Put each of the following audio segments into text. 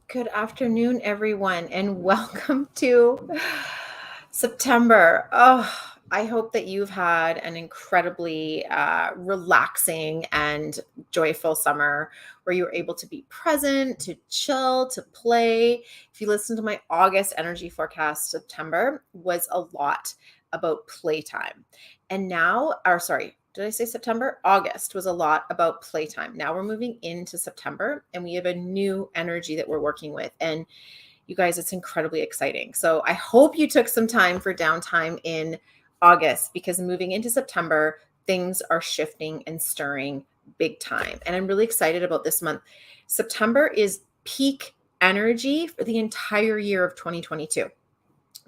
Good afternoon, everyone, and welcome to September. Oh, I hope that you've had an incredibly relaxing and joyful summer where you were able to be present, to chill, to play. If you listen to my August energy forecast, September was a lot about playtime. And now, or sorry, did I say September? August was a lot about playtime. Now we're moving into September and we have a new energy that we're working with. And you guys, it's incredibly exciting. So I hope you took some time for downtime in August because moving into September, things are shifting and stirring big time. And I'm really excited about this month. September is peak energy for the entire year of 2022.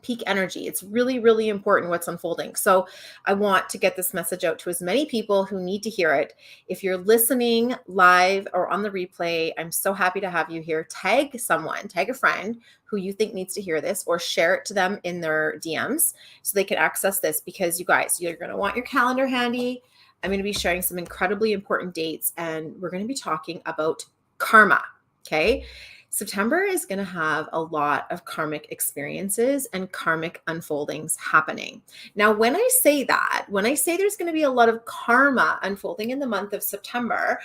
Peak energy. It's really, really important what's unfolding. So I want to get this message out to as many people who need to hear it. If you're listening live or on the replay, I'm so happy to have you here. Tag someone, tag a friend who you think needs to hear this, or share it to them in their DMs so they can access this, because you guys, you're going to want your calendar handy. I'm going to be sharing some incredibly important dates, and we're going to be talking about karma. Okay. September is going to have a lot of karmic experiences and karmic unfoldings happening. Now, when I say there's going to be a lot of karma unfolding in the month of September,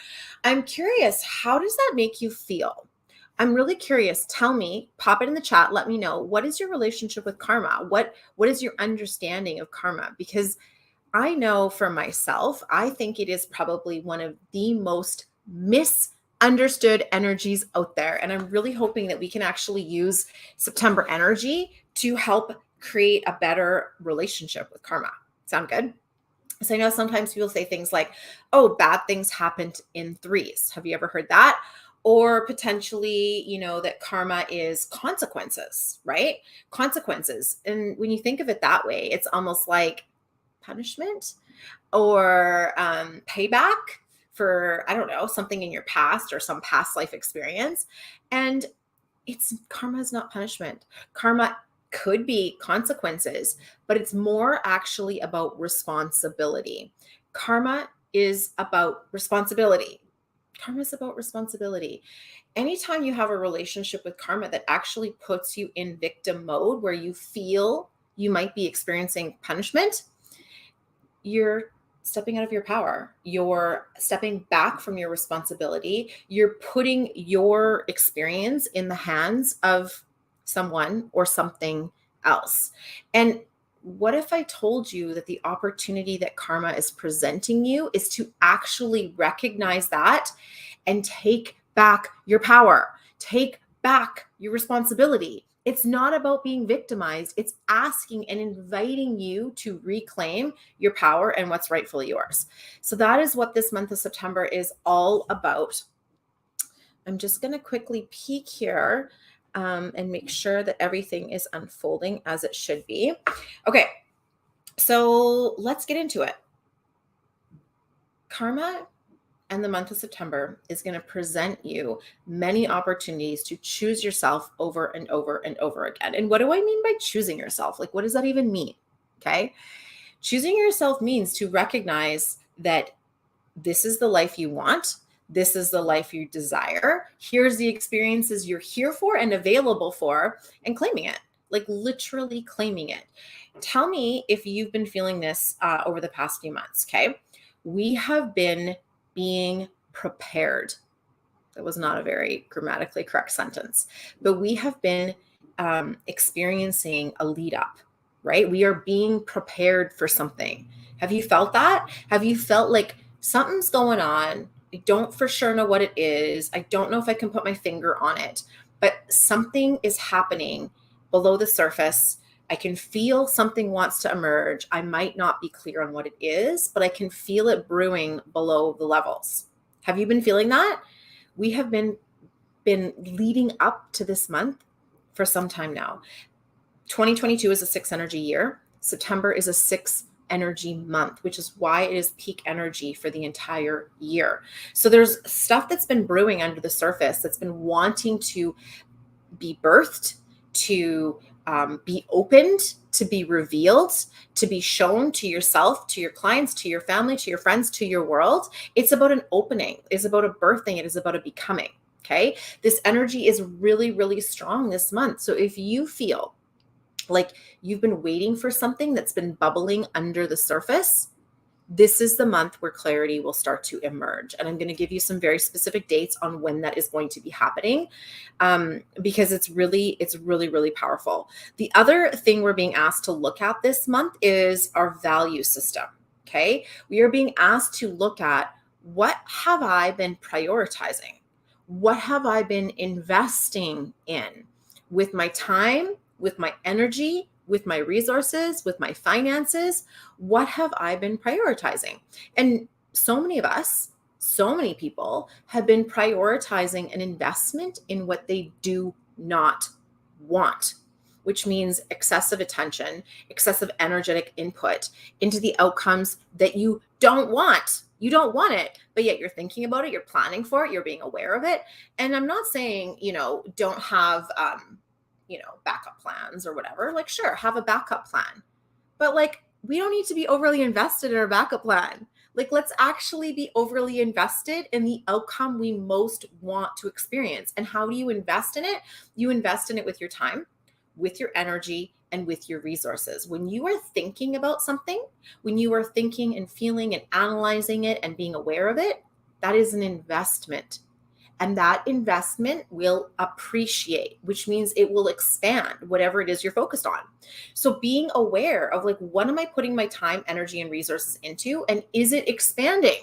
I'm curious, how does that make you feel? I'm really curious. Tell me, pop it in the chat. Let me know, what is your relationship with karma? What is your understanding of karma? Because I know for myself, I think it is probably one of the most misunderstood energies out there. And I'm really hoping that we can actually use September energy to help create a better relationship with karma. Sound good? So I know sometimes people say things like, oh, bad things happened in threes. Have you ever heard that? Or potentially, that karma is consequences, right? Consequences. And when you think of it that way, it's almost like punishment or payback for, I don't know, something in your past or some past life experience. And karma is not punishment. Karma could be consequences, but it's more actually about responsibility. Karma is about responsibility. Karma is about responsibility. Anytime you have a relationship with karma that actually puts you in victim mode, where you feel you might be experiencing punishment, you're stepping out of your power. You're stepping back from your responsibility. You're putting your experience in the hands of someone or something else. And what if I told you that the opportunity that karma is presenting you is to actually recognize that and take back your power, take back your responsibility? It's not about being victimized. It's asking and inviting you to reclaim your power and what's rightfully yours. So that is what this month of September is all about. I'm just going to quickly peek here and make sure that everything is unfolding as it should be. Okay, so let's get into it. Karma and the month of September is going to present you many opportunities to choose yourself over and over and over again. And what do I mean by choosing yourself? Like, what does that even mean? Okay. Choosing yourself means to recognize that this is the life you want. This is the life you desire. Here's the experiences you're here for and available for, and claiming it, like literally claiming it. Tell me if you've been feeling this over the past few months. Okay. We have been being prepared. That was not a very grammatically correct sentence, but we have been experiencing a lead up, right? We are being prepared for something. Have you felt that? Have you felt like something's going on? I don't for sure know what it is. I don't know if I can put my finger on it, but something is happening below the surface. I can feel something wants to emerge. I might not be clear on what it is, but I can feel it brewing below the levels. Have you been feeling that? We have been leading up to this month for some time now. 2022 is a 6 energy year. September is a 6 energy month, which is why it is peak energy for the entire year. So there's stuff that's been brewing under the surface that's been wanting to be birthed, to be opened, to be revealed, to be shown to yourself, to your clients, to your family, to your friends, to your world. It's about an opening. It's about a birthing. It is about a becoming. Okay. This energy is really, really strong this month. So if you feel like you've been waiting for something that's been bubbling under the surface, this is the month where clarity will start to emerge. And I'm going to give you some very specific dates on when that is going to be happening, because it's really, really powerful. The other thing we're being asked to look at this month is our value system. Okay. We are being asked to look at, what have I been prioritizing? What have I been investing in with my time, with my energy, with my resources, with my finances? What have I been prioritizing? And so many of us, so many people have been prioritizing an investment in what they do not want, which means excessive attention, excessive energetic input into the outcomes that you don't want. You don't want it, but yet you're thinking about it, you're planning for it, you're being aware of it. And I'm not saying, don't have, backup plans or whatever. Like, sure, have a backup plan. But like, we don't need to be overly invested in our backup plan. Like, let's actually be overly invested in the outcome we most want to experience. And how do you invest in it? You invest in it with your time, with your energy, and with your resources. When you are thinking about something, when you are thinking and feeling and analyzing it and being aware of it, that is an investment. And that investment will appreciate, which means it will expand whatever it is you're focused on. So being aware of, like, what am I putting my time, energy, and resources into? And is it expanding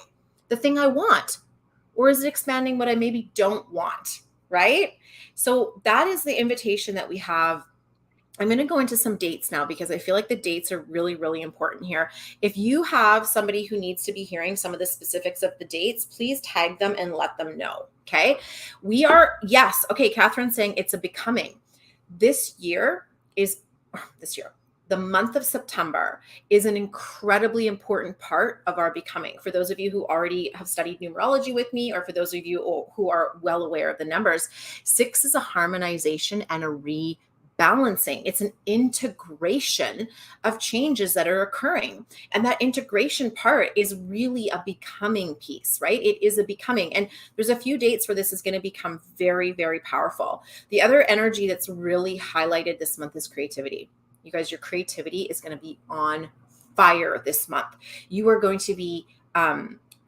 the thing I want? Or is it expanding what I maybe don't want? Right? So that is the invitation that we have. I'm going to go into some dates now because I feel like the dates are really, really important here. If you have somebody who needs to be hearing some of the specifics of the dates, please tag them and let them know. Okay. Yes. Okay. Catherine's saying it's a becoming. This year, the month of September is an incredibly important part of our becoming. For those of you who already have studied numerology with me, or for those of you who are well aware of the numbers, 6 is a harmonization and a rebalancing. It's an integration of changes that are occurring. And that integration part is really a becoming piece, right? It is a becoming. And there's a few dates where this is going to become very, very powerful. The other energy that's really highlighted this month is creativity. You guys, your creativity is going to be on fire this month. You are going to be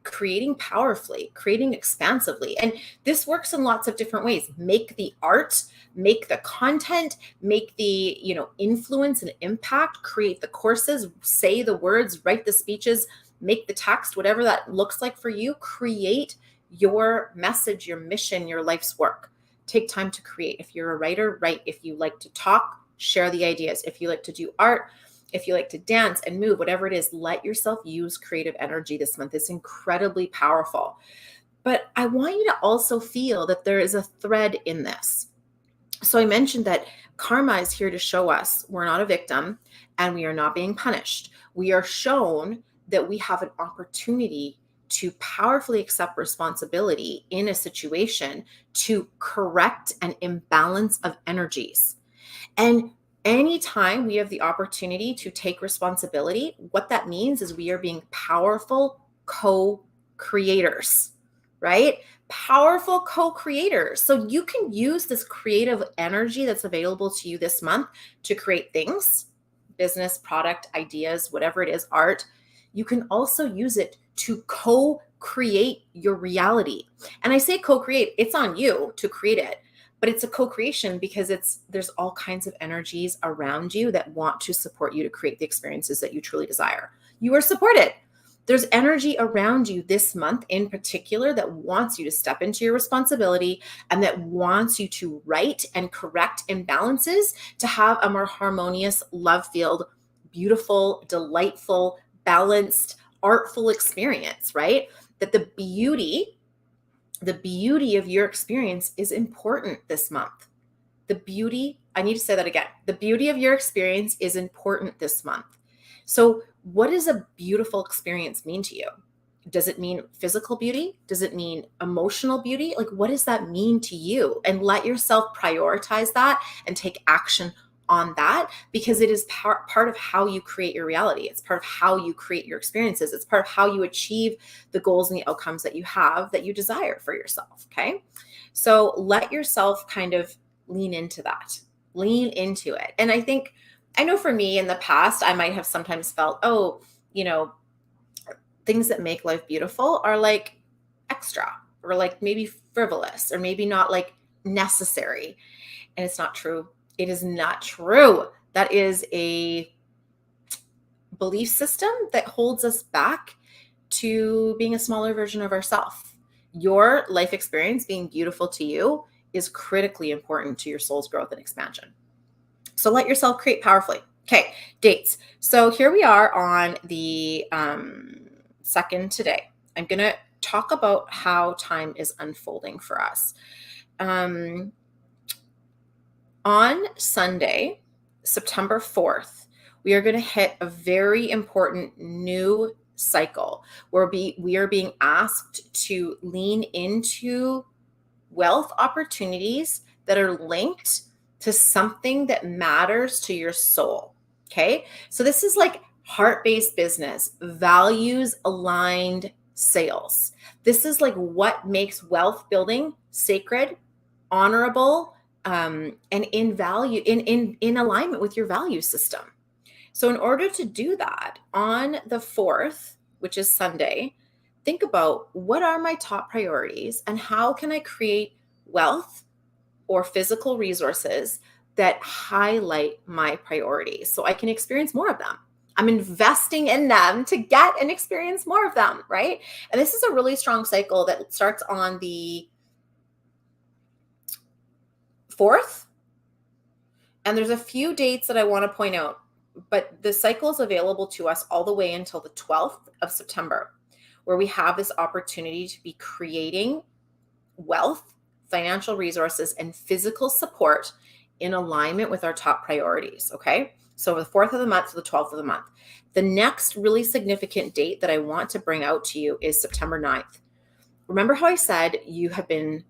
creating powerfully, creating expansively. And this works in lots of different ways. Make the art, make the content, make the, influence and impact, create the courses, say the words, write the speeches, make the text, whatever that looks like for you. Create your message, your mission, your life's work. Take time to create. If you're a writer, write. If you like to talk, share the ideas. If you like to do art, if you like to dance and move, whatever it is, let yourself use creative energy this month. It's incredibly powerful. But I want you to also feel that there is a thread in this. So I mentioned that karma is here to show us we're not a victim and we are not being punished. We are shown that we have an opportunity to powerfully accept responsibility in a situation to correct an imbalance of energies. And anytime we have the opportunity to take responsibility, what that means is we are being powerful co-creators, right? Powerful co-creators. So you can use this creative energy that's available to you this month to create things, business, product, ideas, whatever it is, art. You can also use it to co-create your reality. And I say co-create, it's on you to create it. But it's a co-creation because there's all kinds of energies around you that want to support you to create the experiences that you truly desire. You are supported. There's energy around you this month in particular that wants you to step into your responsibility and that wants you to right and correct imbalances to have a more harmonious, love-filled, beautiful, delightful, balanced, artful experience, right? That the beauty of your experience is important this month. I need to say that again. The beauty of your experience is important this month. So what does a beautiful experience mean to you? Does it mean physical beauty? Does it mean emotional beauty? Like, what does that mean to you? And let yourself prioritize that and take action on that, because it is part of how you create your reality. It's part of how you create your experiences. It's part of how you achieve the goals and the outcomes that you have, that you desire for yourself. Okay. So let yourself kind of lean into that, lean into it. And I know for me in the past, I might have sometimes felt, oh, things that make life beautiful are like extra, or like maybe frivolous, or maybe not like necessary. And it's not true. It is not true. That is a belief system that holds us back to being a smaller version of ourselves. Your life experience being beautiful to you is critically important to your soul's growth and expansion. So let yourself create powerfully. Okay, dates. So here we are on the 2nd today. I'm going to talk about how time is unfolding for us. On Sunday, September 4th, we are going to hit a very important new cycle where we are being asked to lean into wealth opportunities that are linked to something that matters to your soul. Okay. So this is like heart-based business, values aligned sales. This is like what makes wealth building sacred, honorable, and in value, in alignment with your value system. So in order to do that, on the 4th, which is Sunday, think about, what are my top priorities and how can I create wealth or physical resources that highlight my priorities so I can experience more of them. I'm investing in them to get and experience more of them, right? And this is a really strong cycle that starts on the 4th. And there's a few dates that I want to point out, but the cycle is available to us all the way until the 12th of September, where we have this opportunity to be creating wealth, financial resources, and physical support in alignment with our top priorities. Okay. So the 4th of the month to the 12th of the month. The next really significant date that I want to bring out to you is September 9th. Remember how I said you have been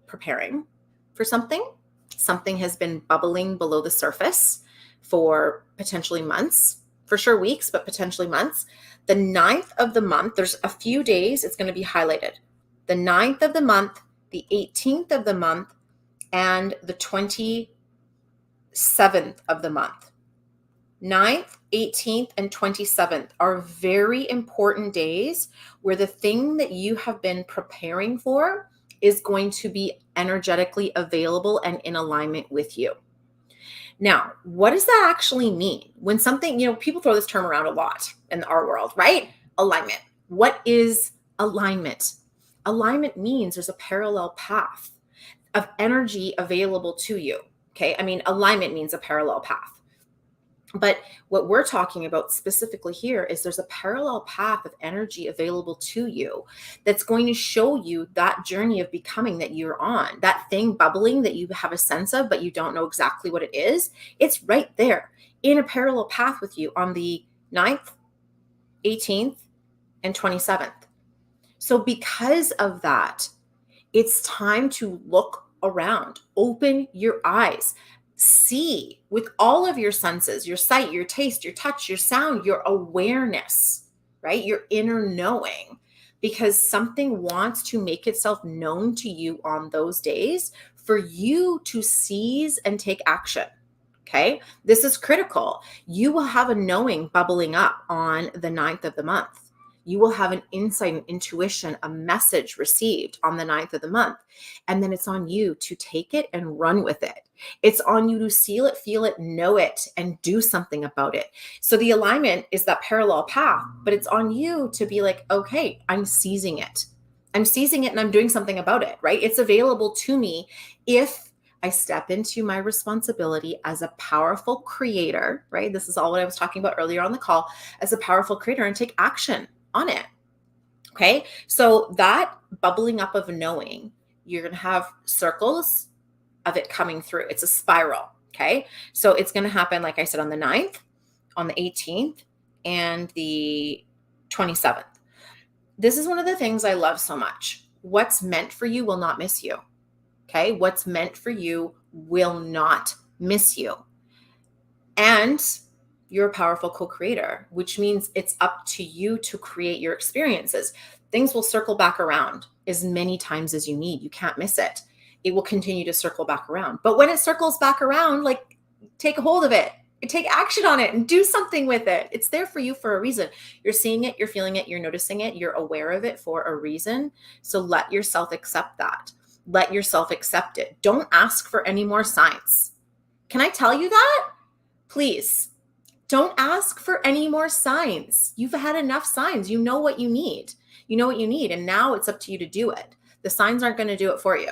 preparing for something? Something has been bubbling below the surface for potentially months, for sure weeks, but potentially months. The 9th of the month, there's a few days it's going to be highlighted. The 9th of the month, the 18th of the month, and the 27th of the month. 9th, 18th, and 27th are very important days where the thing that you have been preparing for is going to be energetically available and in alignment with you. Now, what does that actually mean? When something, people throw this term around a lot in our world, right? Alignment. What is alignment? Alignment means there's a parallel path of energy available to you. Okay. Alignment means a parallel path. But what we're talking about specifically here is there's a parallel path of energy available to you that's going to show you that journey of becoming that you're on, that thing bubbling that you have a sense of, but you don't know exactly what it is. It's right there in a parallel path with you on the 9th, 18th, and 27th. So because of that, it's time to look around, open your eyes, see with all of your senses, your sight, your taste, your touch, your sound, your awareness, right? Your inner knowing, because something wants to make itself known to you on those days for you to seize and take action. Okay. This is critical. You will have a knowing bubbling up on the 9th of the month. You will have an insight, an intuition, a message received on the 9th of the month. And then it's on you to take it and run with it. It's on you to seal it, feel it, know it, and do something about it. So the alignment is that parallel path, but it's on you to be like, okay, I'm seizing it. I'm seizing it and I'm doing something about it, right? It's available to me if I step into my responsibility as a powerful creator, right? This is all what I was talking about earlier on the call, as a powerful creator, and take action on it. Okay. So that bubbling up of knowing, you're going to have circles of it coming through. It's a spiral. Okay. So it's going to happen, like I said, on the 9th, on the 18th, and the 27th. This is one of the things I love so much. What's meant for you will not miss you. Okay. What's meant for you will not miss you. And you're a powerful co-creator, which means it's up to you to create your experiences. Things will circle back around as many times as you need. You can't miss it. It will continue to circle back around. But when it circles back around, like, take a hold of it, take action on it and do something with it. It's there for you for a reason. You're seeing it, you're feeling it, you're noticing it, you're aware of it for a reason. So let yourself accept that. Let yourself accept it. Don't ask for any more signs. Can I tell you that? Please don't ask for any more signs. You've had enough signs. You know what you need. You know what you need. And now it's up to you to do it. The signs aren't going to do it for you.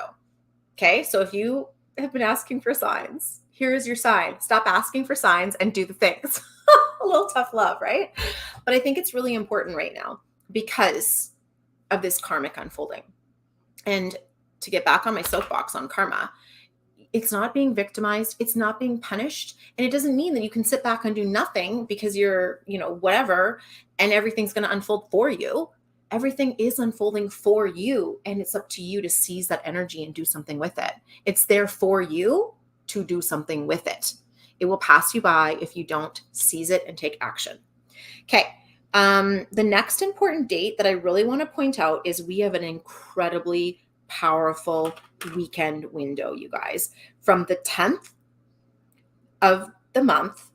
Okay. So if you have been asking for signs, here's your sign. Stop asking for signs and do the things. A little tough love, right? But I think it's really important right now because of this karmic unfolding. And to get back on my soapbox on karma, it's not being victimized. It's not being punished. And it doesn't mean that you can sit back and do nothing because you're, whatever, and everything's going to unfold for you. Everything is unfolding for you. And it's up to you to seize that energy and do something with it. It's there for you to do something with it. It will pass you by if you don't seize it and take action. Okay. The next important date that I really want to point out is we have an incredibly powerful weekend window, you guys, from the 10th of the month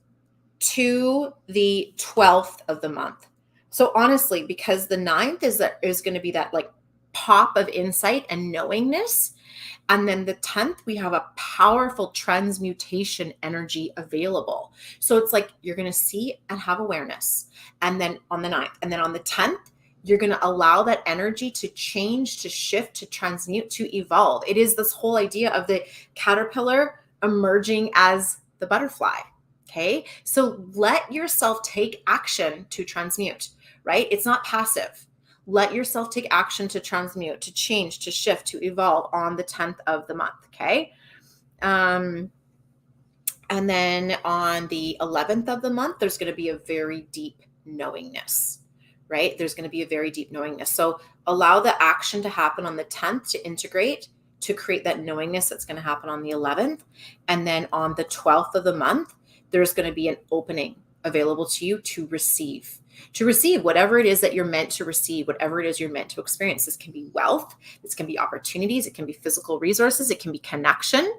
to the 12th of the month. So honestly, because the 9th is going to be that like pop of insight and knowingness. And then the 10th, we have a powerful transmutation energy available. So it's like you're going to see and have awareness. And then on the 9th, and then on the 10th, you're going to allow that energy to change, to shift, to transmute, to evolve. It is this whole idea of the caterpillar emerging as the butterfly. Okay. So let yourself take action to transmute, right? It's not passive. Let yourself take action to transmute, to change, to shift, to evolve on the 10th of the month. Okay. And then on the 11th of the month, there's going to be a very deep knowingness, right? There's going to be a very deep knowingness. So allow the action to happen on the 10th to integrate, to create that knowingness that's going to happen on the 11th. And then on the 12th of the month, there's going to be an opening available to you to receive whatever it is that you're meant to receive, whatever it is you're meant to experience. This can be wealth. This can be opportunities. It can be physical resources. It can be connection.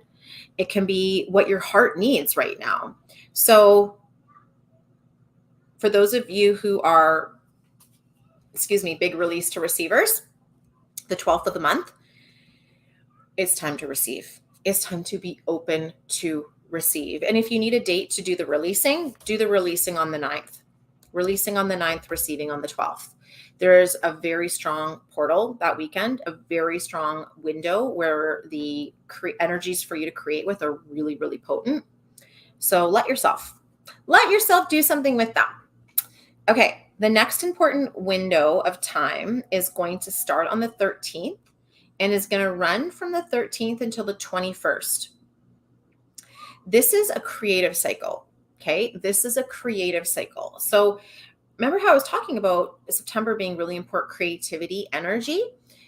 It can be what your heart needs right now. So for those of you who are, big release to receivers, the 12th of the month, it's time to receive. It's time to be open to receive. And if you need a date to do the releasing on the 9th. Releasing on the 9th, receiving on the 12th. There's a very strong portal that weekend, a very strong window where the energies for you to create with are really, really potent. So let yourself do something with that. Okay. The next important window of time is going to start on the 13th and is going to run from the 13th until the 21st. This is a creative cycle. Okay. This is a creative cycle. So remember how I was talking about September being really important creativity energy?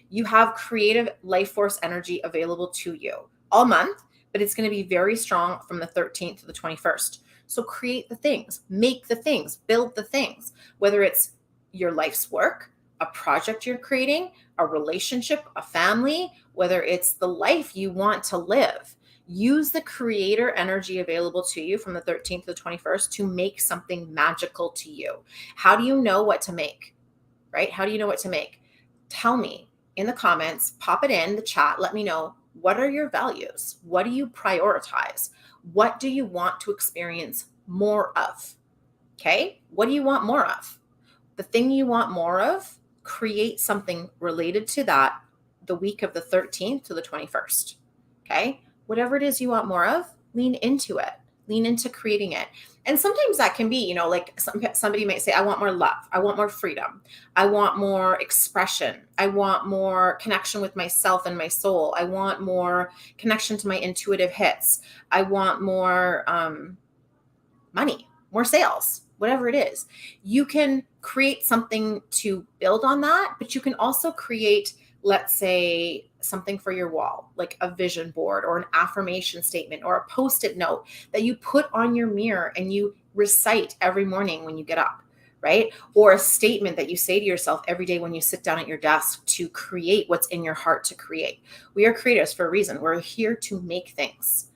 You have creative life force energy available to you all month, but it's going to be very strong from the 13th to the 21st. So create the things, make the things, build the things, whether it's your life's work, a project you're creating, a relationship, a family, whether it's the life you want to live. Use the creator energy available to you from the 13th to the 21st to make something magical to you. How do you know what to make, right? How do you know what to make? Tell me in the comments, pop it in the chat. Let me know, what are your values? What do you prioritize? What do you want to experience more of? Okay. What do you want more of? The thing you want more of, create something related to that the week of the 13th to the 21st. Okay. Whatever it is you want more of, lean into it, lean into creating it. And sometimes that can be, like somebody might say, I want more love. I want more freedom. I want more expression. I want more connection with myself and my soul. I want more connection to my intuitive hits. I want more money, more sales, whatever it is. You can create something to build on that, but you can also create let's say something for your wall, like a vision board or an affirmation statement or a Post-it note that you put on your mirror and you recite every morning when you get up, right? Or a statement that you say to yourself every day when you sit down at your desk to create what's in your heart to create. We are creators for a reason. We're here to make things,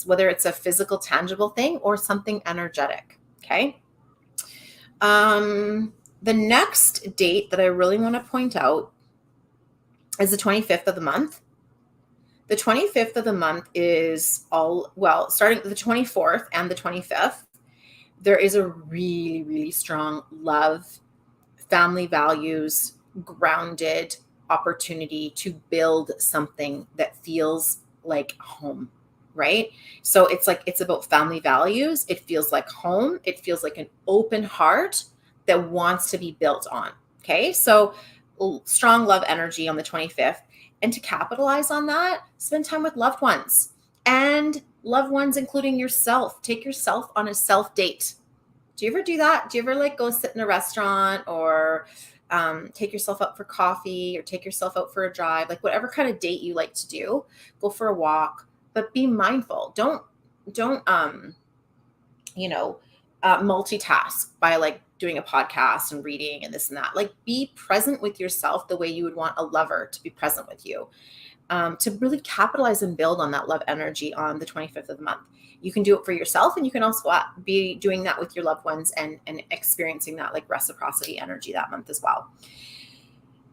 whether it's a physical, tangible thing or something energetic. Okay. The next date that I really want to point out is the 25th of the month. The 25th of the month is starting the 24th and the 25th, there is a really, really strong love, family values, grounded opportunity to build something that feels like home, right? So it's about family values. It feels like home. It feels like an open heart that wants to be built on. Okay. So strong love energy on the 25th. And to capitalize on that, spend time with loved ones and loved ones, including yourself. Take yourself on a self date. Do you ever do that? Do you ever go sit in a restaurant or take yourself out for coffee or take yourself out for a drive, whatever kind of date you like to do, go for a walk, but be mindful. Don't multitask by doing a podcast and reading and this and that. Be present with yourself the way you would want a lover to be present with you, to really capitalize and build on that love energy on the 25th of the month. You can do it for yourself, and you can also be doing that with your loved ones and experiencing that reciprocity energy that month as well.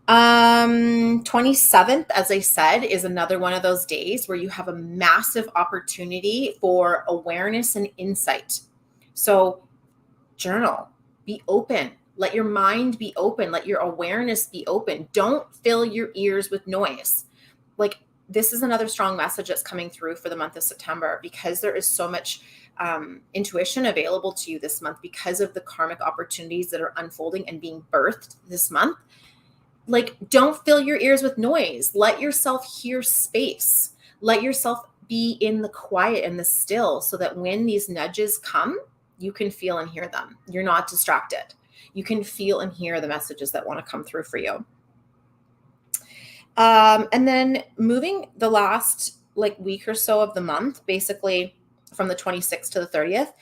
27th, as I said, is another one of those days where you have a massive opportunity for awareness and insight. So journal, be open, let your mind be open, let your awareness be open. Don't fill your ears with noise. This is another strong message that's coming through for the month of September, because there is so much intuition available to you this month because of the karmic opportunities that are unfolding and being birthed this month. Don't fill your ears with noise. Let yourself hear space. Let yourself be in the quiet and the still, so that when these nudges come, you can feel and hear them. You're not distracted. You can feel and hear the messages that want to come through for you. And then moving the last week or so of the month, basically from the 26th to the 30th,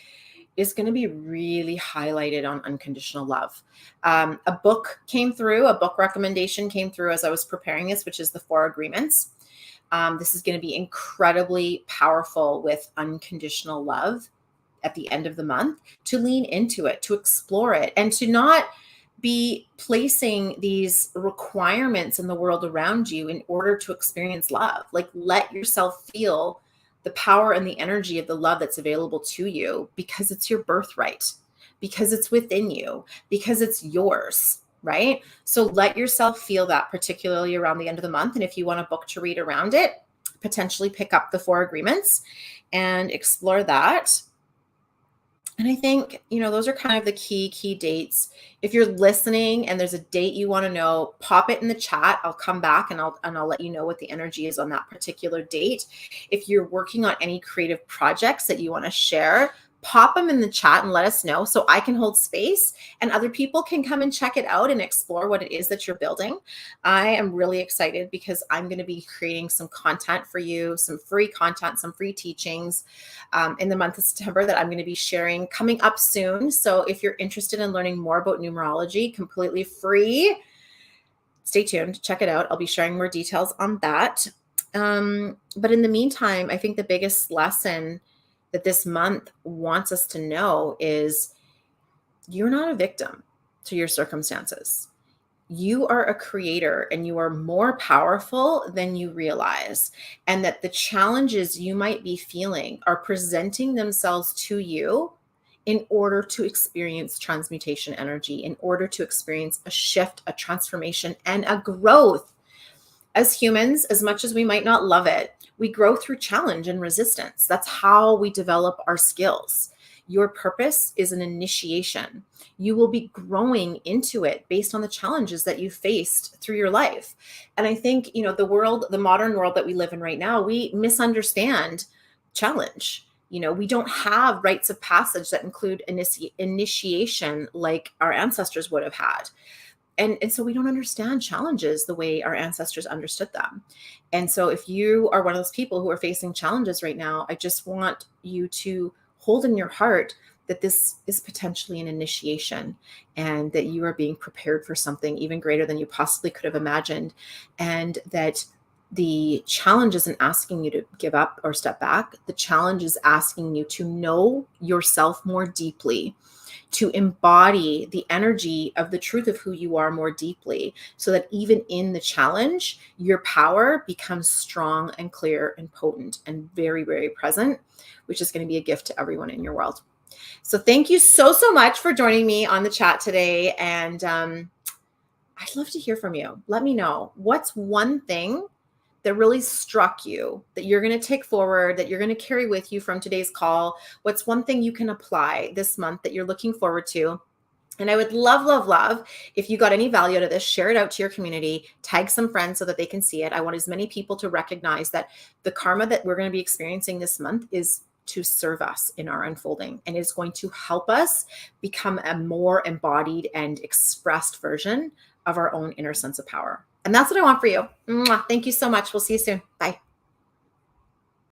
is going to be really highlighted on unconditional love. A book recommendation came through as I was preparing this, which is the 4 Agreements. This is going to be incredibly powerful with unconditional love at the end of the month, to lean into it, to explore it, and to not be placing these requirements in the world around you in order to experience love. Let yourself feel the power and the energy of the love that's available to you, because it's your birthright, because it's within you, because it's yours, right? So let yourself feel that, particularly around the end of the month. And if you want a book to read around it, potentially pick up the 4 Agreements and explore that. And I think, those are kind of the key dates. If you're listening and there's a date you want to know, pop it in the chat. I'll come back and I'll let you know what the energy is on that particular date. If you're working on any creative projects that you want to share, pop them in the chat and let us know, so I can hold space and other people can come and check it out and explore what it is that you're building. I am really excited because I'm going to be creating some content for you, some free content, some free teachings in the month of September that I'm going to be sharing coming up soon. So if you're interested in learning more about numerology, completely free, stay tuned, check it out. I'll be sharing more details on that. But in the meantime, I think the biggest lesson that this month wants us to know is you're not a victim to your circumstances. You are a creator, and you are more powerful than you realize. And that the challenges you might be feeling are presenting themselves to you in order to experience transmutation energy, in order to experience a shift, a transformation, and a growth. As humans, as much as we might not love it, we grow through challenge and resistance. That's how we develop our skills. Your purpose is an initiation. You will be growing into it based on the challenges that you faced through your life. And I think, the modern world that we live in right now, we misunderstand challenge. We don't have rites of passage that include initiation like our ancestors would have had. And so we don't understand challenges the way our ancestors understood them. And so if you are one of those people who are facing challenges right now, I just want you to hold in your heart that this is potentially an initiation, and that you are being prepared for something even greater than you possibly could have imagined. And that the challenge isn't asking you to give up or step back. The challenge is asking you to know yourself more deeply, to embody the energy of the truth of who you are more deeply, so that even in the challenge, your power becomes strong and clear and potent and very, very present, which is going to be a gift to everyone in your world. So thank you so, so much for joining me on the chat today. And I'd love to hear from you. Let me know, what's one thing that really struck you that you're going to take forward, that you're going to carry with you from today's call? What's one thing you can apply this month that you're looking forward to? And I would love, love, love if you got any value out of this, share it out to your community, tag some friends so that they can see it. I want as many people to recognize that the karma that we're going to be experiencing this month is to serve us in our unfolding, and is going to help us become a more embodied and expressed version of our own inner sense of power. And that's what I want for you. Mwah. Thank you so much. We'll see you soon. Bye.